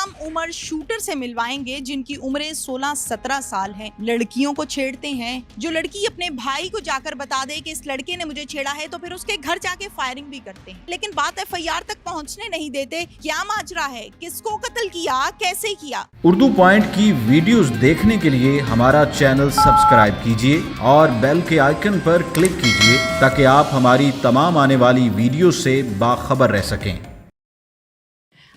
कम उम्र शूटर से मिलवाएंगे जिनकी उम्रें 16-17 साल हैं। लड़कियों को छेड़ते हैं। जो लड़की अपने भाई को जाकर बता दे कि इस लड़के ने मुझे छेड़ा है तो फिर उसके घर जाके फायरिंग भी करते हैं, लेकिन बात एफआईआर तक पहुंचने नहीं देते। क्या माजरा है, किसको कत्ल किया, कैसे किया। उर्दू पॉइंट की वीडियोस देखने के लिए हमारा चैनल सब्सक्राइब कीजिए और बेल के आइकन पर क्लिक कीजिए ताकि आप हमारी तमाम आने वाली वीडियो से बाखबर रह सकें।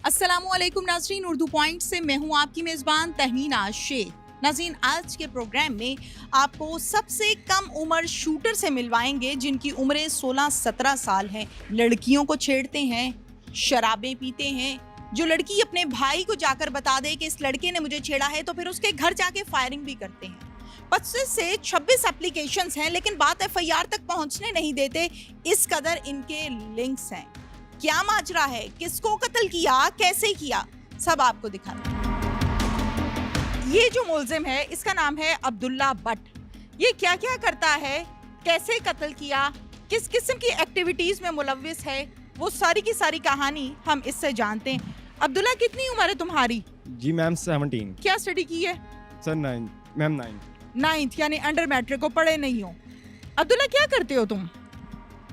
अस्सलामुअलैकुम नाज़रीन, उर्दू पॉइंट से मैं हूं आपकी मेज़बान तहमीना शेख। नाज़रीन, आज के प्रोग्राम में आपको सबसे कम उम्र शूटर से मिलवाएंगे जिनकी उम्रें 16-17 साल हैं। लड़कियों को छेड़ते हैं, शराबें पीते हैं। जो लड़की अपने भाई को जाकर बता दे कि इस लड़के ने मुझे छेड़ा है तो फिर उसके घर जाके फायरिंग भी करते हैं। 25 से 26 एप्लीकेशंस हैं, लेकिन बात एफआईआर तक पहुंचने नहीं देते। इस कदर इनके लिंक्स हैं। क्या माजरा है, किसको कत्ल किया, कैसे किया, सब आपको दिखाना। ये जो मुलजिम है इसका नाम है अब्दुल्ला भट्ट। ये क्या क्या करता है, कैसे कत्ल किया, किस किस्म की एक्टिविटीज में मुलव्विस है, वो सारी की सारी कहानी हम इससे जानते हैं। अब्दुल्ला, कितनी उम्र है तुम्हारी? जी मैम 17। क्या स्टडी की है? सर 9 मैम 9th, यानी अंडर मैट्रिक को पढ़े नहीं हो। अब्दुल्ला, क्या करते हो तुम?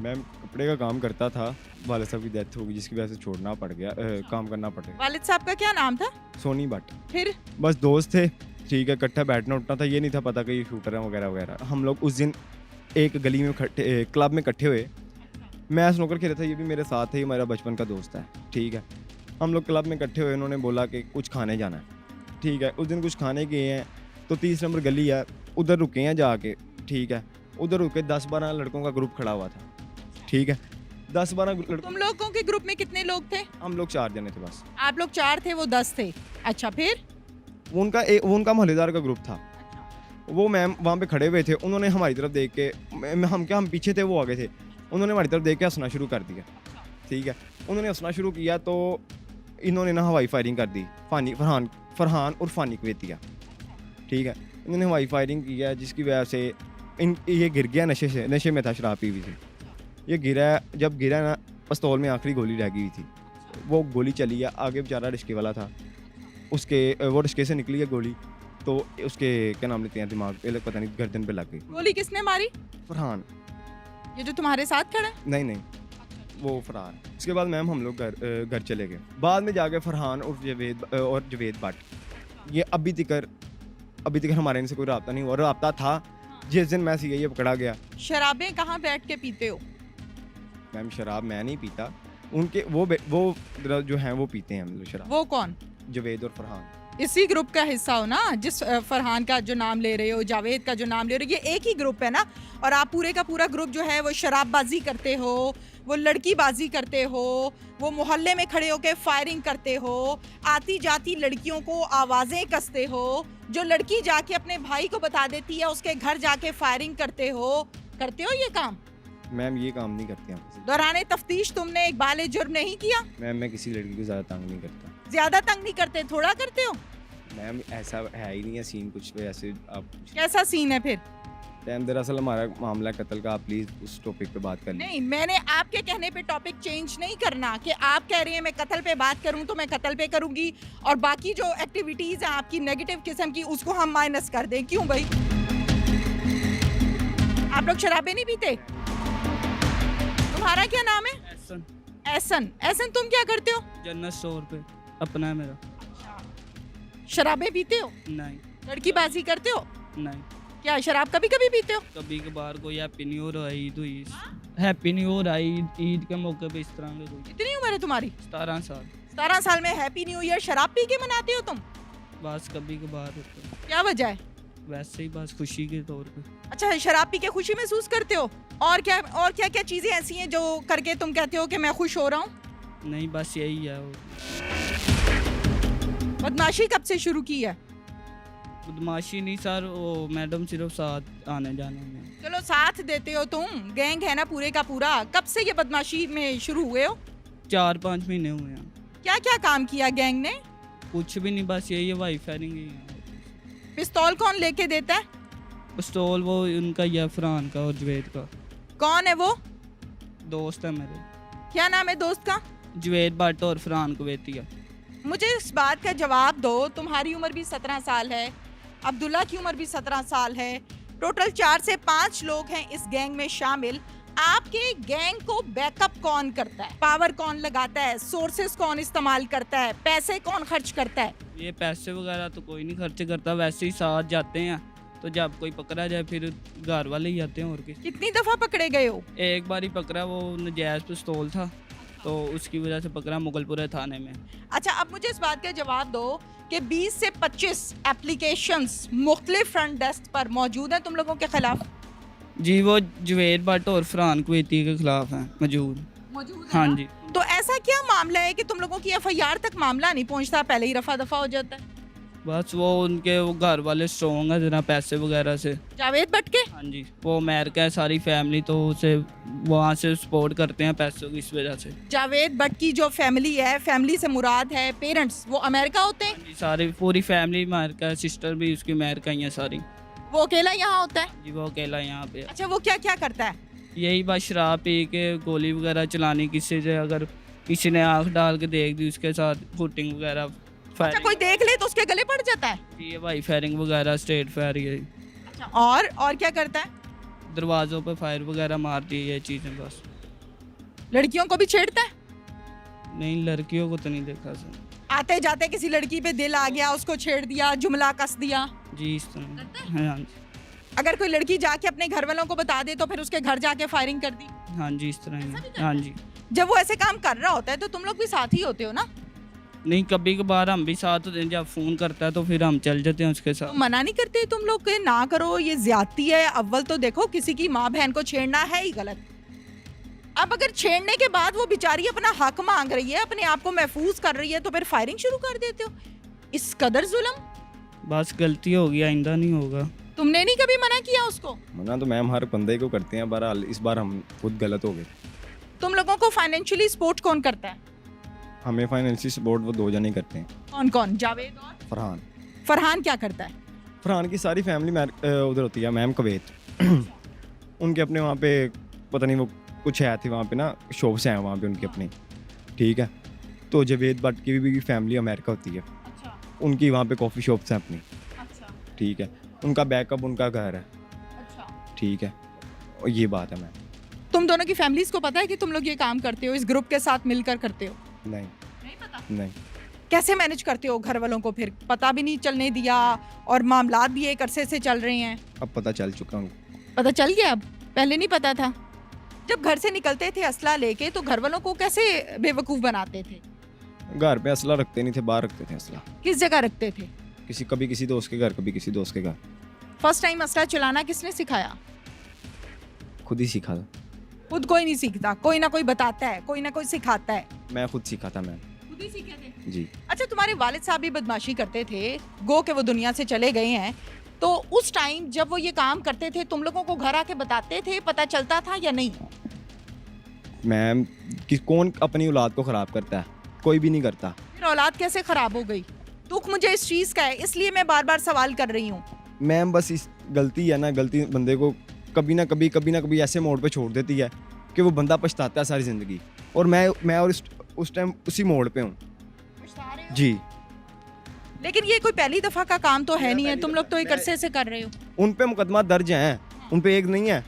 मैम कपड़े का काम करता था, वालिद साहब की डेथ हो गई जिसकी वजह से छोड़ना पड़ गया, काम करना पड़ गया। वालिद साहब का क्या नाम था? सोनी भट्ट। फिर बस दोस्त थे, ठीक है, इकट्ठा बैठना उठना था, ये नहीं था पता कि ये शूटर है वगैरह वगैरह। हम लोग उस दिन एक गली में क्लब में इकट्ठे हुए। मैं स्नूकर खेल रहा था, ये भी मेरे साथ है, ये मेरा बचपन का दोस्त है, ठीक है। हम लोग क्लब में इकट्ठे हुए, उन्होंने बोला कि कुछ खाने जाना है, ठीक है। उस दिन कुछ खाने गए हैं तो 30 नंबर गली है, उधर रुके हैं जाके, ठीक है। उधर रुके 10-12 लड़कों का ग्रुप खड़ा हुआ था, ठीक है। 10-12 लड़कों। तुम लोगों के ग्रुप में कितने लोग थे? हम लोग 4 जने थे बस। आप लोग 4 थे, वो 10 थे। अच्छा, फिर? वो उनका मोहल्लेदार का ग्रुप था। वो मैम वहाँ पे खड़े हुए थे, उन्होंने हमारी तरफ देख के, हम पीछे थे, वो आगे थे, उन्होंने हमारी तरफ देख के हंसना शुरू कर दिया, ठीक है। उन्होंने हंसना शुरू किया तो इन्होंने ना हवाई फायरिंग कर दी। फरहान और फानी कुवैतिया, ठीक है। इन्होंने हवाई फायरिंग किया जिसकी वजह से ये गिर गया, नशे में था, शराब पी हुई थी। ये जब गिरा ना, पिस्तौल में आखिरी गोली रह गई थी, वो गोली चली है। आगे बेचारा रिश्के वाला था, वो रिश्के से निकली है गोली, तो उसके क्या नाम लेते हैं, दिमाग पे पता नहीं, गर्दन पे लग गई। गोली किसने मारी? फरहान। ये जो तुम्हारे साथ खड़ा है? नहीं, वो फरार है। उसके बाद मैम हम लोग घर चले गए। बाद में जाके फरहान और जवेद भट्ट, ये अभी तक हमारे इनसे कोई रब्ता नहीं हुआ। रब्ता था जिस दिन मैं सीआईए पकड़ा गया। शराबें कहाँ बैठ के पीते हो? मैम शराब मैं नहीं पीता, उनके वो जो हैं वो पीते हैं हम लोग शराब। वो कौन? जवेद और फरहान। इसी ग्रुप का हिस्सा हो ना, जिस फरहान का जो नाम ले रहे हो, जावेद का जो नाम ले रहे हो, ये एक ही ग्रुप है ना। और आप पूरे का पूरा ग्रुप जो है वो शराबबाजी करते हो, वो लड़कीबाजी करते हो, वो मोहल्ले में खड़े होकर फायरिंग करते हो, आती जाती लड़कियों को आवाज़ें कसते हो, जो लड़की जाके अपने भाई को बता देती है उसके घर जाके फायरिंग करते हो ये काम? मैम ये काम नहीं करते हम। दौराने तफ्तीश तुमने इकबाल जुर्म नहीं किया? मैम मैं किसी लड़की को ज़्यादा तंग नहीं करता। ज्यादा तंग नहीं करते, थोड़ा करते हो? मैम ऐसा है ही नहीं है सीन कुछ भी ऐसे। आप कैसा सीन है फिर? मैम दरअसल हमारा मामला कत्ल का, आप प्लीज़ उस टॉपिक पे बात कर लीजिए। नहीं, मैंने आपके कहने पे टॉपिक चेंज नहीं करना कि आप कह रही हैं मैं कत्ल पे बात करूं तो मैं कत्ल पे करूंगी, और बाकी जो एक्टिविटीज हैं आपकी नेगेटिव किस्म की उसको हम माइनस कर दें। क्यों भाई? आप लोग शराबें नहीं पीते? तुम्हारा क्या नाम है? एहसन, तुम क्या करते हो? जन्नत स्टोर पे अपना है मेरा। शराबें पीते हो? नहीं। लड़कीबाजी करते हो? नहीं। क्या शराब कभी कभी पीते हो? कभी कभार कोई हैप्पी न्यू ईयर आई, ईद हुई, हैप्पी न्यू ईयर आई, ईद के मौके पे इस तरह के कोई। कितनी उम्र है तुम्हारी? 17 साल। 17 साल में हैप्पी न्यू ईयर शराब पी के मनाते हो तुम? बस कभी कभार होता है, क्या वजह है? वैसे ही बस खुशी के तौर पे। अच्छा, शराब पी के खुशी महसूस करते हो? और क्या चीजें ऐसी हैं जो करके तुम कहते हो कि मैं खुश हो रहा हूँ? नहीं, बस यही है। बदमाशी कब से शुरू की है? बदमाशी नहीं सर, वो मैडम सिर्फ साथ आने जाने में। चलो साथ देते हो तुम, गैंग है ना पूरे का पूरा। कब से ये बदमाशी में शुरू हुए हो? 4-5 महीने हुए हैं। क्या क्या काम किया गैंग ने? कुछ भी नहीं, बस यही है, वाई फायरिंग ही है। पिस्तौल कौन लेके देता है? पिस्तौल वो उनका ही है, फरहान का और जवेद का। कौन है वो? दोस्त है मेरे। क्या नाम है दोस्त का? जवेद भट्ट और फरहान कुवैतिया। मुझे इस बात का जवाब दो, तुम्हारी उम्र भी 17 साल है, अब्दुल्ला की उम्र भी 17 साल है, टोटल 4 से 5 लोग हैं इस गैंग में शामिल। आपके गैंग को बैकअप कौन करता है? पावर कौन लगाता है? सोर्सेस कौन इस्तेमाल करता है? पैसे कौन खर्च करता है? ये पैसे वगैरह तो कोई नहीं खर्च करता, वैसे ही साथ जाते हैं। तो जब कोई पकड़ा जाए फिर घर वाले ही आते हैं और किसी। कितनी दफा पकड़े गए हो? एक बार ही पकड़ा, वो नजायज़ पिस्तौल था तो उसकी वजह से पकड़ा मुगलपुरा थाने में। अच्छा, अब मुझे इस बात का जवाब दो कि 20 से 25 एप्लीकेशंस मुख्तलिफ फ्रंट डेस्क पर मौजूद हैं तुम लोगों के खिलाफ? जी, वो जुवेद भट्ट और फरहान कुवैती के खिलाफ हैं मौजूद। हाँ जी। तो ऐसा क्या मामला है कि तुम लोगों की एफआईआर तक मामला नहीं पहुंचता, पहले ही रफा दफा हो जाता है? बस वो उनके वो घर वाले स्ट्रॉन्ग है जरा पैसे वगैरह से। जावेद भट्ट के? हाँ जी, वो अमेरिका है, सारी फैमिली तो उसे वहाँ से सपोर्ट करते हैं पैसों की, इस वजह से। जावेद भट्ट की जो फैमिली है, फैमिली से मुराद है पेरेंट्स, वो अमेरिका होते हैं? जी, सारी पूरी फैमिली अमेरिका है, सिस्टर भी उसकी अमेरिका ही है सारी। वो अकेला यहाँ होता है? जी, वो अकेला यहाँ पे है। अच्छा, वो क्या क्या करता है? यही बस शराब पी के गोली वगैरह चलानी किसी से, अगर किसी ने आँख डाल के देख दी उसके साथ फुटिंग वगैरह, अच्छा, कोई फायरिंग। देख ले तो उसके गले पड़ जाता है? ये भाई फायरिंग वगैरह, स्ट्रेट फायर, ये अच्छा, और क्या करता है? दरवाज़ों पे फायर वगैरह मार दी, ये चीज़ें बस। लड़कियों को भी छेड़ता है? नहीं, लड़कियों को तो नहीं देखा सर। आते जाते किसी लड़की पे दिल आ गया, उसको छेड़ दिया, जुमला कस दिया? जी, इस तरह। हाँ जी। अगर कोई लड़की जाके अपने घर वालों को बता दे तो फिर उसके घर जाके फायरिंग कर दी? हाँ जी, इस तरह ही। हाँ जी। जब वो ऐसे काम कर रहा होता है तो तुम लोग भी साथ ही होते हो ना? नहीं, कभी कभार हम भी साथ होते हैं, जब फ़ोन करता है तो फिर हम चल जाते हैं उसके तो साथ। मना नहीं करते तुम लोग कि ना करो, ये ज्यादती है? अव्वल तो देखो, किसी की माँ बहन को छेड़ना है ही गलत। अब अगर छेड़ने के बाद वो बेचारी अपना हक मांग रही है, अपने आप को महफूज कर रही है, तो फिर फायरिंग शुरू कर देते हो? इस कदर जुल्म? बस गलती हो गई, आइंदा नहीं होगा। तुमने नहीं कभी मना किया उसको? मना तो मैम हर बंदे को करते हैं, बहरहाल इस बार हम खुद गलत हो गए। तुम लोगों को फाइनेंशियली सपोर्ट कौन करता है? हमें फाइनेंशियल सपोर्ट वो 2 जने करते हैं, कौन कौन? जावेद और फरहान। फरहान क्या करता है? फरहान की सारी फैमिली उधर होती है मैम, कुवैत। उनके अपने वहाँ पे पता नहीं वो कुछ है थी वहाँ पे ना, शॉप्स हैं वहाँ पे उनकी अपनी, ठीक है। तो जावेद भट्ट की भी फैमिली अमेरिका होती है, अच्छा उनकी वहाँ पे कॉफ़ी शॉप्स हैं अपनी, अच्छा ठीक है। उनका बैकअप उनका घर है, अच्छा। ठीक है। और ये बात है मैम। तुम दोनों की फैमिलीज को पता है कि तुम लोग ये काम करते हो, इस ग्रुप के साथ मिलकर करते हो? नहीं नहीं पता। नहीं, कैसे मैनेज करते हो घर वालों को? फिर पता भी नहीं चलने दिया और मामलात भी एक अरसे से चल रहे हैं। अब पता चल चुका उनको। पता चल गया? अब पहले नहीं पता था? जब घर से निकलते थे असला लेके तो घर वालों को कैसे बेवकूफ़ बनाते थे? घर पे असला रखते नहीं थे, बाहर रखते थे असला। किस जगह रखते थे? कभी किसी दोस्त के घर, कभी किसी दोस्त के घर। फर्स्ट टाइम असला चलाना किसने सिखाया? खुद ही सीखा था। खुद कोई नहीं सीखता, कोई ना कोई बताता है, कोई ना कोई सिखाता है। मैं खुद सीखा था मैम। खुद ही सीखे थे? जी। अच्छा, तुम्हारे वालिद साहब भी बदमाशी करते थे, गो के वो दुनिया से चले गए हैं, तो उस टाइम जब वो ये काम करते थे तुम लोगों को घर आके बताते थे, पता चलता था या नहीं? मैम कि कौन अपनी औलाद को ख़राब करता है? कोई भी नहीं करता। फिर औलाद कैसे खराब हो गई? दुख मुझे इस चीज़ का है, इसलिए मैं बार बार सवाल कर रही हूँ। मैम बस इस गलती है ना, गलती बंदे को कभी ना कभी ऐसे मोड़ पे छोड़ देती है कि वो बंदा पछताता है सारी ज़िंदगी। और मैं और उस टाइम उसी मोड़ पे हूँ। जी। लेकिन ये कोई पहली दफा का काम तो है नहीं है, तुम लोग तो एक अरसे से कर रहे हो। उन पे मुकदमा दर्ज हैं, उन पे एक नहीं है।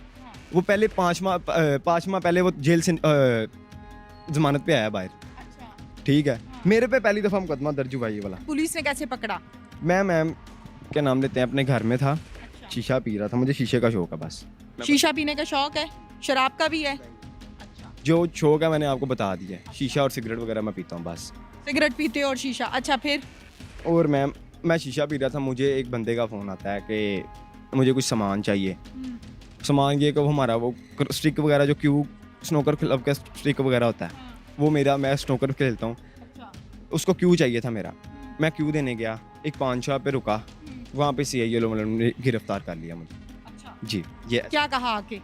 वो पहले 5 माह पहले वो जेल से जमानत पे आया बाहर, ठीक है। मेरे पे पहली दफ़ा मुकदमा दर्ज हुआ ये वाला। पुलिस ने कैसे पकड़ा? मैम क्या नाम लेते हैं, अपने घर में था, शीशा पी रहा था, मुझे शीशे का शौक है बस। शीशा पीने का शौक है? शराब का भी है? जो शौक है मैंने आपको बता दिया है, शीशा और सिगरेट वगैरह मैं पीता हूँ बस। सिगरेट पीते हो और शीशा? अच्छा, फिर? और मैम मैं शीशा पी रहा था, मुझे एक बंदे का फ़ोन आता है कि मुझे कुछ सामान चाहिए। सामान ये कि वो हमारा वो स्टिक वगैरह जो क्यू स्नोकर क्लब का स्टिक वगैरह होता है, वो मेरा, मैं स्नोकर खेलता हूँ, उसको क्यू चाहिए था मेरा। मैं क्यू देने गया, एक पान शॉप पे रुका, वहाँ पे CI लोग ने गिरफ्तार कर लिया मुझे। जी। ये क्या कहा आके?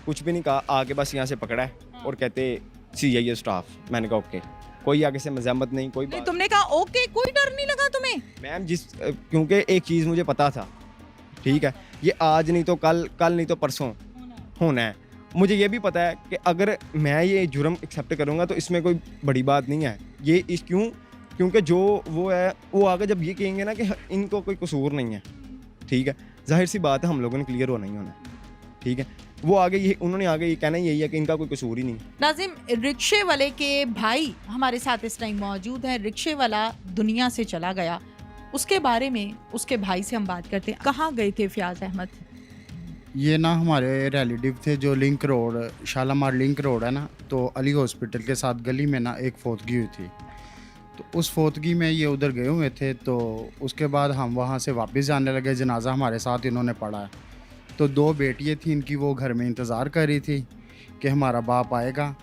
कुछ भी नहीं कहा, आगे बस यहाँ से पकड़ा है और कहते CI स्टाफ। मैंने कहा ओके, कोई आगे से मज़ामत नहीं, कोई नहीं, बात। तुमने कहा ओके, कोई डर नहीं लगा तुम्हें? मैम क्योंकि एक चीज़ मुझे पता था, ठीक है, ये आज नहीं तो कल नहीं तो परसों होना है। मुझे ये भी पता है कि अगर मैं ये जुर्म एक्सेप्ट करूँगा तो इसमें कोई बड़ी बात नहीं है। ये क्यों क्योंकि जो वो है वो आगे जब ये कहेंगे ना कि इनको कोई कसूर नहीं है, ठीक है, जाहिर सी बात है हम लोगों ने क्लियर होना ही होना है, ठीक है। वो आगे ये उन्होंने आगे ये कहना यही है कि इनका कोई कसूर ही नहीं। नाज़िम, रिक्शे वाले के भाई हमारे साथ इस टाइम मौजूद हैं। रिक्शे वाला दुनिया से चला गया, उसके बारे में उसके भाई से हम बात करते हैं। कहाँ गए थे फयाज अहमद? ये ना हमारे रिलेटिव थे जो link road, Shalamar link road है ना, तो अली हॉस्पिटल के साथ गली में ना एक फौतगी हुई थी, तो उस फौतगी में ये उधर गए हुए थे। तो उसके बाद हम वहाँ से वापस जाने लगे, जनाजा हमारे साथ इन्होंने पढ़ा है। तो 2 बेटियाँ थी इनकी, वो घर में इंतज़ार कर रही थी कि हमारा बाप आएगा।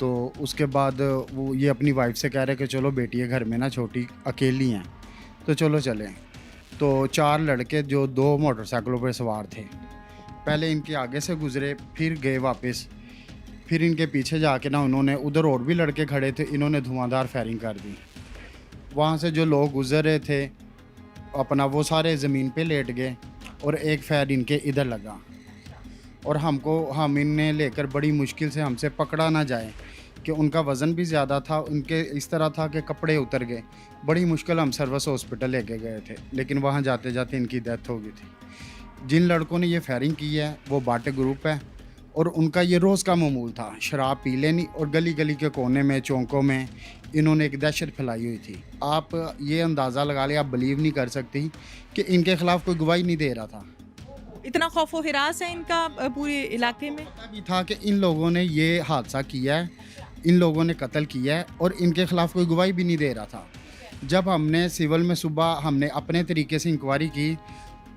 तो उसके बाद वो ये अपनी वाइफ से कह रहे कि चलो बेटियाँ घर में ना छोटी अकेली हैं, तो चलो चलें। तो 4 लड़के जो 2 मोटरसाइकिलों पर सवार थे, पहले इनके आगे से गुज़रे, फिर गए वापस, फिर इनके पीछे जाके ना उन्होंने, उधर और भी लड़के खड़े थे, इन्होंने धुआंधार फायरिंग कर दी। वहाँ से जो लोग गुज़र रहे थे अपना, वो सारे ज़मीन पे लेट गए और एक फायर इनके इधर लगा, और हम इन्हें लेकर बड़ी मुश्किल से, हमसे पकड़ा ना जाए कि उनका वज़न भी ज़्यादा था, उनके इस तरह था कि कपड़े उतर गए। बड़ी मुश्किल हम सर्विस हॉस्पिटल लेके गए थे, लेकिन वहाँ जाते जाते इनकी डेथ हो गई थी। जिन लड़कों ने ये फायरिंग की है वो बाटे ग्रुप है, और उनका ये रोज़ का मामूल था, शराब पी लेनी और गली गली के कोने में, चौंकों में इन्होंने एक दहशत फैलाई हुई थी। आप ये अंदाज़ा लगा लें, आप बिलीव नहीं कर सकती कि इनके ख़िलाफ़ कोई गवाही नहीं दे रहा था। इतना खौफ व हिरास है इनका पूरे इलाके में। पता भी था कि इन लोगों ने ये हादसा किया है, इन लोगों ने कत्ल किया है, और इनके ख़िलाफ़ कोई गवाही भी नहीं दे रहा था। जब हमने सिविल में सुबह हमने अपने तरीके से इंक्वायरी की,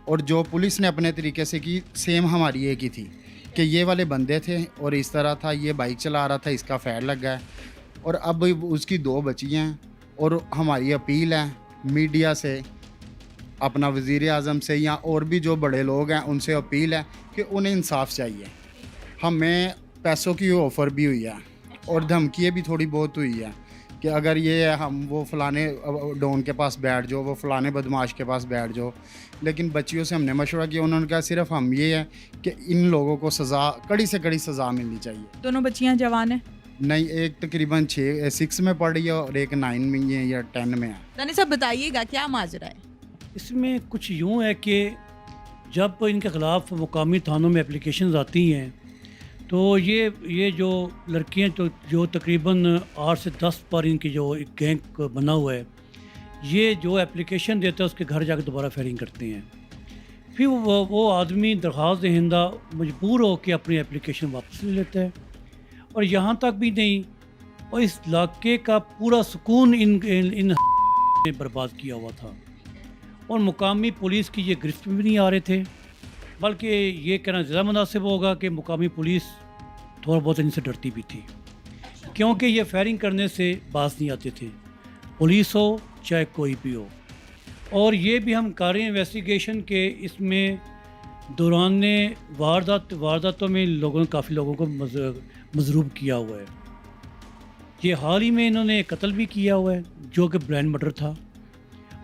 और जो पुलिस ने अपने तरीके से की, सेम हमारी एक ही थी कि ये वाले बंदे थे और इस तरह था, ये बाइक चला रहा था, इसका फायर लग गया, और अब उसकी 2 बची हैं। और हमारी अपील है मीडिया से, अपना वज़ीर आज़म से, या और भी जो बड़े लोग हैं उनसे अपील है कि उन्हें इंसाफ चाहिए। हमें पैसों की ऑफ़र भी हुई है और धमकियाँ भी थोड़ी बहुत हुई है कि अगर ये हम वो फ़लाने डॉन के पास बैठ जाओ, वो फ़लाने बदमाश के पास बैठ जाओ। लेकिन बच्चियों से हमने मशवरा किया, उन्होंने कहा सिर्फ हम ये है कि इन लोगों को सज़ा, कड़ी से कड़ी सज़ा मिलनी चाहिए। दोनों बच्चियां जवान हैं? नहीं, एक तकरीबन 6 में पढ़ रही है और एक 9 में है या 10 में है। दानिश साहब बताइएगा क्या माजरा है? इसमें कुछ यूँ है कि जब इनके ख़िलाफ़ मुकामी थानों में एप्लीकेशंस आती हैं, तो ये जो लड़कियां तो जो तकरीबन 8 से 10 पर इनकी जो एक गैंग बना हुआ है, ये जो एप्लीकेशन देता है उसके घर जाकर दोबारा फायरिंग करते हैं। फिर वो आदमी दरख्वास्त दहिंदा मजबूर हो के अपनी एप्लीकेशन वापस ले लेता है, और यहाँ तक भी नहीं, और इस इलाके का पूरा सुकून इन ने बर्बाद किया हुआ था, और मुकामी पुलिस की ये गिरफ्त में भी नहीं आ रहे थे। बल्कि ये कहना ज़्यादा मुनासिब होगा कि मुकामी पुलिस थोड़ा बहुत इनसे डरती भी थी, क्योंकि ये फायरिंग करने से बाज नहीं आते थे, पुलिस हो चाहे कोई भी हो। और ये भी हम कर रहे हैं इन्वेस्टिगेशन के, इसमें दौरान वारदातों में काफ़ी लोगों को मजरूब किया हुआ है। ये हाल ही में इन्होंने कत्ल भी किया हुआ है जो कि ब्रांड मर्डर था,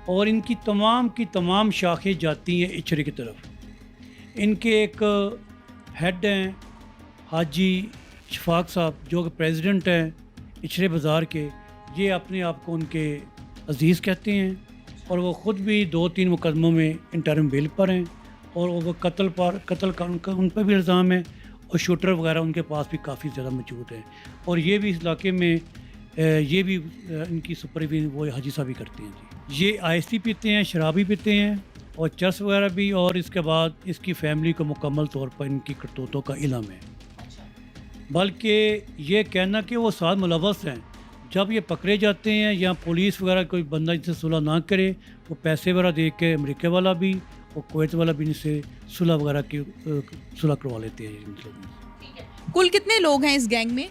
और इनकी तमाम शाखें जाती हैं इचरे की तरफ। इनके एक हेड हैं हाजी शफाक साहब, जो कि प्रेसिडेंट हैं इचरे बाज़ार के। ये अपने आप को उनके अजीज़ कहते हैं, और वो ख़ुद भी 2-3 मुकदमों में इंटरिम बेल पर हैं, और वो कत्ल का उन पर भी इल्ज़ाम है, और शूटर वगैरह उनके पास भी काफ़ी ज़्यादा मौजूद हैं। और ये भी इस इलाके में ये भी इनकी सुपरविजन वो हाजी साहब भी करते हैं जी। ये आइसटी पीते हैं, शराबी पीते हैं, और चर्स वगैरह भी, और इसके बाद इसकी फैमिली को मुकम्मल तौर पर इनकी करतूतों का इल्म है। बल्कि ये कहना कि वो साथ मुलव्वस हैं, जब ये पकड़े जाते हैं या पुलिस वगैरह कोई बंदा इनसे सुलह ना करे, वो पैसे वगैरह दे के अमेरिका वाला भी और कुवैत वाला भी इनसे सुलह वगैरह की सुलह करवा लेते हैं इन लोगों से। कुल कितने लोग हैं इस गैंग में?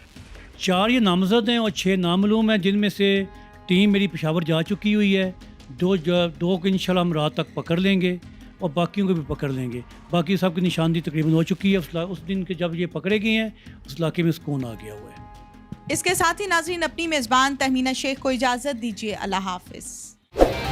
4 ये नामजद हैं और 6 नामालूम हैं, जिनमें से टीम मेरी पेशावर जा चुकी हुई है। 2 को इंशाल्लाह हम रात तक पकड़ लेंगे, और बाकियों को भी पकड़ लेंगे। बाकी सब की निशानदी तकरीबन हो चुकी है। उस दिन के जब ये पकड़े गए हैं, उस इलाके में सुकून आ गया हुआ है। इसके साथ ही नाज़रीन, अपनी मेज़बान तहमीना शेख को इजाज़त दीजिए। अल्लाह हाफ़िज़।